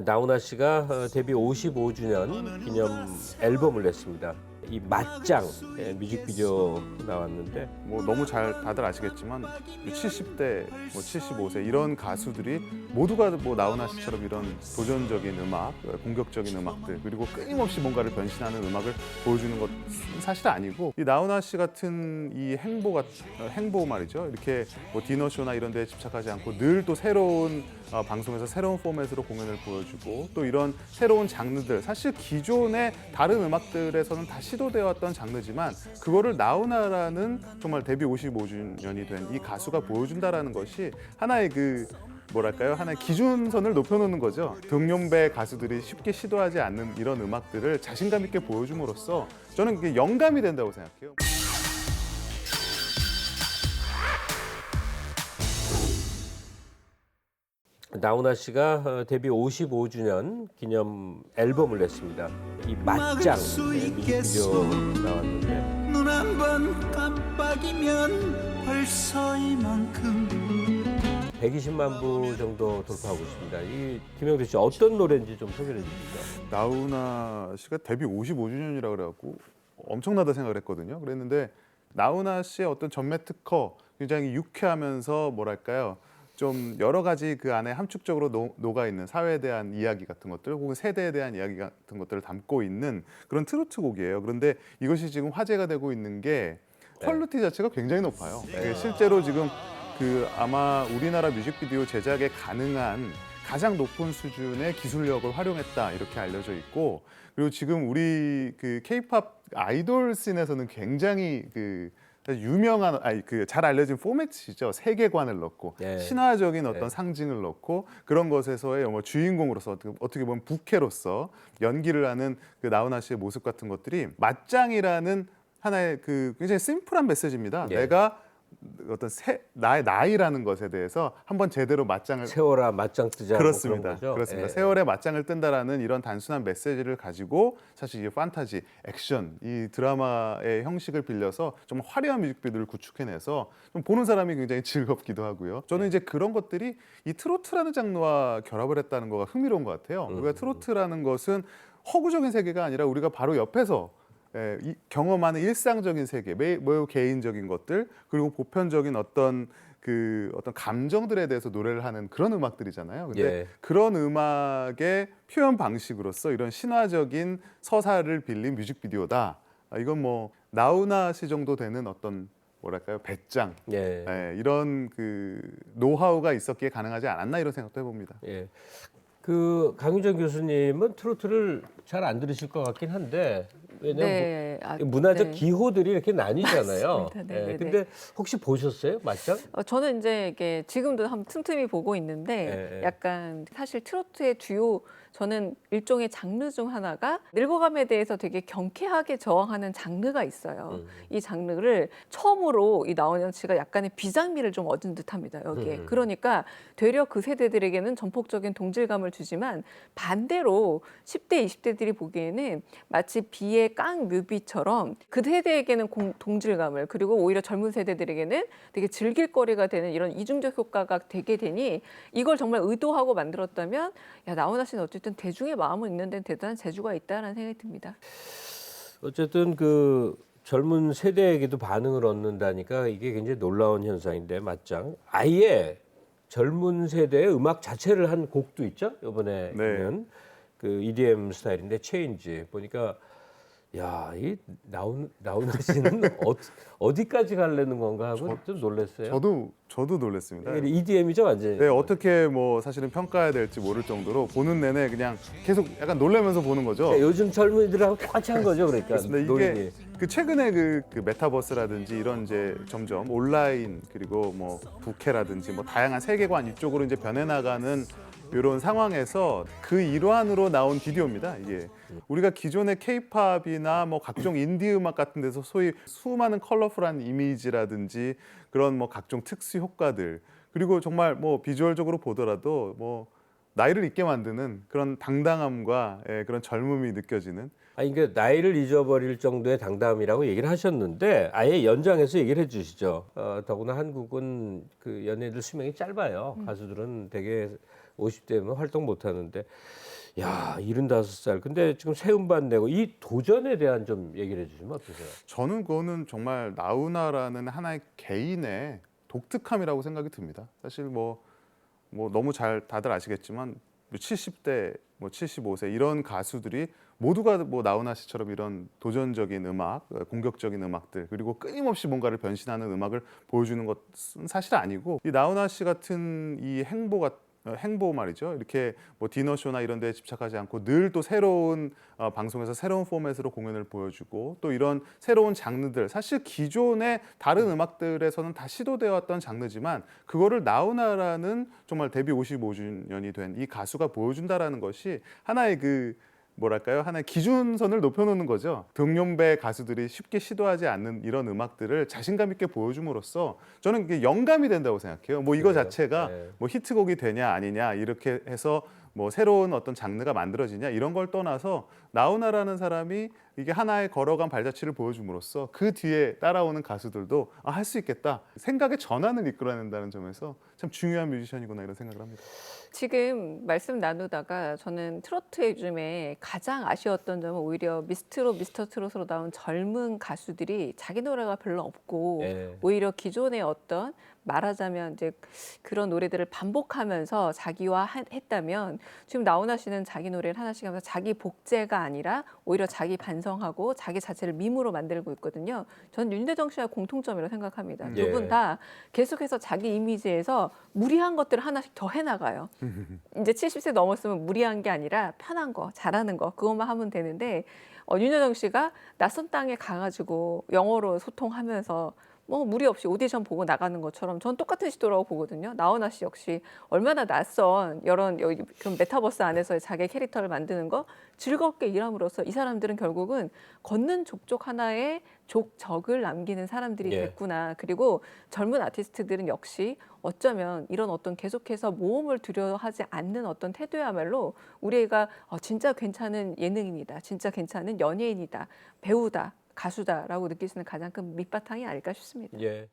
나훈아 씨가 데뷔 55주년 기념 앨범을 냈습니다. 이 맞짱 뮤직비디오 나왔는데 뭐 너무 잘 다들 아시겠지만 70대, 뭐 75세 이런 가수들이 모두가 뭐 나훈아 씨처럼 이런 도전적인 음악, 공격적인 음악들 그리고 끊임없이 뭔가를 변신하는 음악을 보여주는 것은 사실 아니고 이 나훈아 씨 같은 이 행보 말이죠. 이렇게 뭐 디너쇼나 이런 데에 집착하지 않고 늘 또 새로운 방송에서 새로운 포맷으로 공연을 보여주고 또 이런 새로운 장르들 사실 기존의 다른 음악들에서는 다 시도되어 왔던 장르지만 그거를 나훈아라는 정말 데뷔 55주년이 된 이 가수가 보여준다라는 것이 하나의 그 뭐랄까요? 하나의 기준선을 높여놓는 거죠. 동년배 가수들이 쉽게 시도하지 않는 이런 음악들을 자신감 있게 보여줌으로써 저는 그게 영감이 된다고 생각해요. 나훈아 씨가 데뷔 55주년 기념 앨범을 냈습니다. 이 맞짱 뮤직비디오 나왔는데 눈 한 번 깜빡이면 벌써 이만큼 120만 부 정도 돌파하고 있습니다. 이 김영대 씨 어떤 노래인지 좀 소개해 주시죠. 나훈아 씨가 데뷔 55주년이라 그래갖고 엄청나다 생각을 했거든요. 그랬는데 나훈아 씨의 어떤 전매 특허 굉장히 유쾌하면서 뭐랄까요? 좀 여러 가지 그 안에 함축적으로 녹아 있는 사회에 대한 이야기 같은 것들 혹은 세대에 대한 이야기 같은 것들을 담고 있는 그런 트로트 곡이에요. 그런데 이것이 지금 화제가 되고 있는 게 퀄리티 자체가 굉장히 높아요. 실제로 지금 그 아마 우리나라 뮤직비디오 제작에 가능한 가장 높은 수준의 기술력을 활용했다 이렇게 알려져 있고 그리고 지금 우리 그 K-팝 아이돌 씬에서는 굉장히 그 유명한 그 잘 알려진 포맷이죠. 세계관을 넣고 신화적인 어떤 상징을 넣고 그런 것에서의 뭐 주인공으로서 어떻게 보면 부캐로서 연기를 하는 그 나훈아 씨의 모습 같은 것들이 맞짱이라는 하나의 그 굉장히 심플한 메시지입니다. 내가 어떤 나의 나이라는 것에 대해서 한번 제대로 맞짱을 세월아 맞짱 뜨자. 그렇습니다. 뭐 그런 거죠? 그렇습니다. 세월에 맞짱을 뜬다라는 이런 단순한 메시지를 가지고 사실 이게 판타지, 액션 이 드라마의 형식을 빌려서 정말 화려한 뮤직비디오를 구축해내서 좀 보는 사람이 굉장히 즐겁기도 하고요. 저는 이제 그런 것들이 이 트로트라는 장르와 결합을 했다는 거가 흥미로운 것 같아요. 우리가 트로트라는 것은 허구적인 세계가 아니라 우리가 바로 옆에서 경험하는 일상적인 세계, 매우 개인적인 것들 그리고 보편적인 어떤 감정들에 대해서 노래를 하는 그런 음악들이잖아요. 근데 그런 음악의 표현 방식으로서 이런 신화적인 서사를 빌린 뮤직비디오다. 이건 뭐 나훈아 씨 정도 되는 어떤 뭐랄까요 배짱 이런 그 노하우가 있었기에 가능하지 않았나 이런 생각도 해봅니다. 그 강유정 교수님은 트로트를 잘 안 들으실 것 같긴 한데 왜냐면 문화적 기호들이 이렇게 나뉘잖아요. 근데 혹시 보셨어요, 맞짱? 저는 이제 이게 지금도 한번 틈틈이 보고 있는데 약간 사실 트로트의 주요 저는 일종의 장르 중 하나가 늙어감에 대해서 되게 경쾌하게 저항하는 장르가 있어요. 이 장르를 처음으로 이 나훈아 씨가 약간의 비장미를 좀 얻은 듯합니다. 여기에. 그러니까 되려 그 세대들에게는 전폭적인 동질감을 주지만 반대로 10대, 20대들이 보기에는 마치 비의 깡 뮤비처럼 그 세대에게는 동질감을 그리고 오히려 젊은 세대들에게는 되게 즐길거리가 되는 이런 이중적 효과가 되게 되니 이걸 정말 의도하고 만들었다면 야 나훈아 씨는 어쨌든 대중의 마음을 읽는 데는 대단한 재주가 있다라는 생각이 듭니다. 어쨌든 그 젊은 세대에게도 반응을 얻는다니까 이게 굉장히 놀라운 현상인데 맞짱 아예 젊은 세대의 음악 자체를 한 곡도 있죠. 이번에 보면 그 EDM 스타일인데 체인지 보니까 야, 이 나훈아 씨는 어디까지 가려는 건가 하고 좀 놀랐어요. 저도 놀랐습니다. EDM이죠, 완전히. 네, 어떻게 뭐 사실은 평가해야 될지 모를 정도로 보는 내내 그냥 계속 약간 놀라면서 보는 거죠. 네, 요즘 젊은이들하고 똑같이 한 거죠, 그러니까. 이게 그 최근에 그 메타버스라든지 이런 이제 점점 온라인 그리고 뭐 부캐라든지 뭐 다양한 세계관 이쪽으로 이제 변해나가는 이런 상황에서 그 일환으로 나온 비디오입니다. 이게 우리가 기존의 K-팝이나 뭐 각종 인디 음악 같은 데서 소위 수많은 컬러풀한 이미지라든지 그런 뭐 각종 특수 효과들 그리고 정말 뭐 비주얼적으로 보더라도 뭐 나이를 잊게 만드는 그런 당당함과 그런 젊음이 느껴지는. 아니 그러니까 나이를 잊어버릴 정도의 당당함이라고 얘기를 하셨는데 아예 연장해서 얘기를 해주시죠. 더구나 한국은 그 연예인들 수명이 짧아요. 가수들은 되게 50대면 활동 못 하는데 야, 75살. 근데 지금 새 음반 내고 이 도전에 대한 좀 얘기를 해 주시면 어떠세요? 저는 그거는 정말 나훈아라는 하나의 개인의 독특함이라고 생각이 듭니다. 사실 뭐 너무 잘 다들 아시겠지만 70대, 75세 이런 가수들이 모두가 뭐 나훈아 씨처럼 이런 도전적인 음악, 공격적인 음악들 그리고 끊임없이 뭔가를 변신하는 음악을 보여주는 것은 사실 아니고 이 나훈아 씨 같은 이 행보 말이죠. 이렇게 뭐 디너쇼나 이런 데에 집착하지 않고 늘 또 새로운 방송에서 새로운 포맷으로 공연을 보여주고 또 이런 새로운 장르들 사실 기존의 다른 음악들에서는 다 시도되어 왔던 장르지만 그거를 나훈아라는 정말 데뷔 55주년이 된 이 가수가 보여준다라는 것이 하나의 뭐랄까요? 하나의 기준선을 높여놓는 거죠. 동년배 가수들이 쉽게 시도하지 않는 이런 음악들을 자신감 있게 보여줌으로써 저는 이게 영감이 된다고 생각해요. 뭐 이거 그래요? 자체가 네. 뭐 히트곡이 되냐 아니냐 이렇게 해서 뭐 새로운 어떤 장르가 만들어지냐 이런 걸 떠나서 나훈아라는 사람이 이게 하나의 걸어간 발자취를 보여줌으로써 그 뒤에 따라오는 가수들도 할 수 있겠다 생각의 전환을 이끌어낸다는 점에서 참 중요한 뮤지션이구나 이런 생각을 합니다. 지금 말씀 나누다가 저는 트로트 요즘에 가장 아쉬웠던 점은 오히려 미스터 트롯으로 나온 젊은 가수들이 자기 노래가 별로 없고 예. 오히려 기존의 어떤 말하자면 이제 그런 노래들을 반복하면서 자기화했다면 지금 나훈아 씨는 자기 노래를 하나씩 하면서 자기 복제가 아니라 오히려 자기 반성하고 자기 자체를 밈으로 만들고 있거든요. 전 윤대정 씨와 공통점이라고 생각합니다. 두 분 예. 다 계속해서 자기 이미지에서 무리한 것들을 하나씩 더 해나가요. 이제 70세 넘었으면 무리한 게 아니라 편한 거, 잘하는 거 그것만 하면 되는데 윤여정 씨가 낯선 땅에 가가지고 영어로 소통하면서 뭐 무리 없이 오디션 보고 나가는 것처럼 전 똑같은 시도라고 보거든요. 나훈아 씨 역시 얼마나 낯선 이런 그 메타버스 안에서의 자기 캐릭터를 만드는 거 즐겁게 일함으로써 이 사람들은 결국은 걷는 족족 하나의 족적을 남기는 사람들이 예. 됐구나. 그리고 젊은 아티스트들은 역시 어쩌면 이런 어떤 계속해서 모험을 두려워하지 않는 어떤 태도야말로 우리 애가 진짜 괜찮은 예능인이다. 진짜 괜찮은 연예인이다. 배우다. 가수다라고 느낄 수 있는 가장 큰 밑바탕이 아닐까 싶습니다. 예.